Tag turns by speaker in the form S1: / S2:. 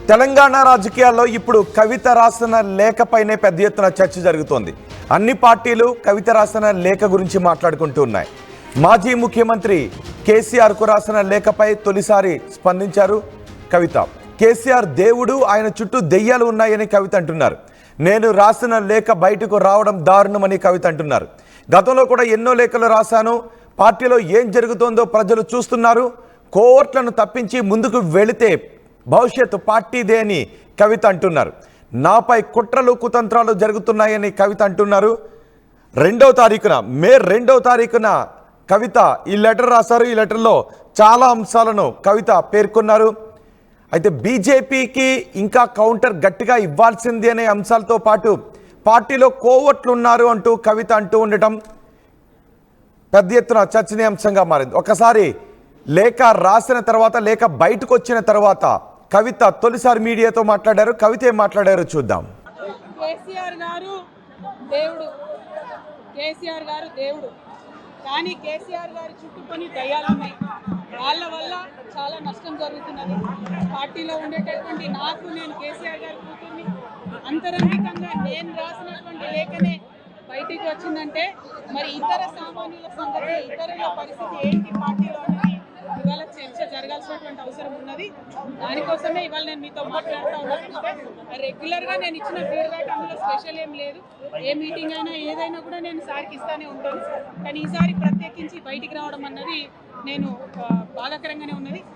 S1: తెలంగాణ రాజకీయాల్లో ఇప్పుడు కవిత రాసిన లేఖపైనే పెద్ద ఎత్తున చర్చ జరుగుతోంది. అన్ని పార్టీలు కవిత రాసిన లేఖ గురించి మాట్లాడుకుంటూ ఉన్నాయి. మాజీ ముఖ్యమంత్రి కేసీఆర్కు రాసిన లేఖపై తొలిసారి స్పందించారు కవిత. కేసీఆర్ దేవుడు, ఆయన చుట్టూ దెయ్యాలు ఉన్నాయని కవిత అంటున్నారు. నేను రాసిన లేఖ బయటకు రావడం దారుణమని కవిత అంటున్నారు. గతంలో కూడా ఎన్నో లేఖలు రాశాను, పార్టీలో ఏం జరుగుతోందో ప్రజలు చూస్తున్నారు, కోర్టులను తప్పించి ముందుకు వెళితే భవిష్యత్తు పార్టీదే అని కవిత అంటున్నారు. నాపై కుట్రలు కుతంత్రాలు జరుగుతున్నాయని కవిత అంటున్నారు. మే 2వ తారీఖున కవిత ఈ లెటర్ రాశారు. ఈ లెటర్లో చాలా అంశాలను కవిత పేర్కొన్నారు. అయితే బీజేపీకి ఇంకా కౌంటర్ గట్టిగా ఇవ్వాల్సింది అనే అంశాలతో పాటు పార్టీలో కోవట్లు ఉన్నారు అంటూ కవిత అంటూ ఉండటం పెద్ద ఎత్తున చర్చనీయాంశంగా మారింది. ఒకసారి లేఖ రాసిన తర్వాత, లేఖ బయటకు వచ్చిన తర్వాత కవిత తొలిసారి మీడియాతో మాట్లాడారు. కవిత ఏం మాట్లాడారో చూద్దాం.
S2: కేసీఆర్ గారు దేవుడు, కానీ కేసీఆర్ గారి చుట్టూ కొన్ని దయ్యాలు ఉన్నాయి. వాళ్ళ వల్ల చాలా నష్టం జరుగుతున్నది. పార్టీలో ఉండేటటువంటి నేను కేసీఆర్ గారి కూతుర్ని, అంతరంగికంగా నేను రాసినటువంటి లేఖనే బయటికి వచ్చిందంటే మరి ఇతర సామాన్యుల సంగతి, ఇతరుల పరిస్థితి ఏంటి పార్టీలో అనేది ఇవాళ చర్చ జరగాల్సినటువంటి అవసరం ఉన్నది. దానికోసమే ఇవాళ నేను మీతో మాట్లాడుతూ ఉన్నాను. రెగ్యులర్గా నేను ఇచ్చిన ఫీడ్బ్యాక్ అందులో స్పెషల్ ఏం లేదు. ఏ మీటింగ్ అయినా ఏదైనా కూడా నేను సార్కి ఇస్తానే ఉంటాను. కానీ ఈసారి ప్రత్యేకించి బయటికి రావడం అన్నది నేను బాధాకరంగానే ఉన్నది.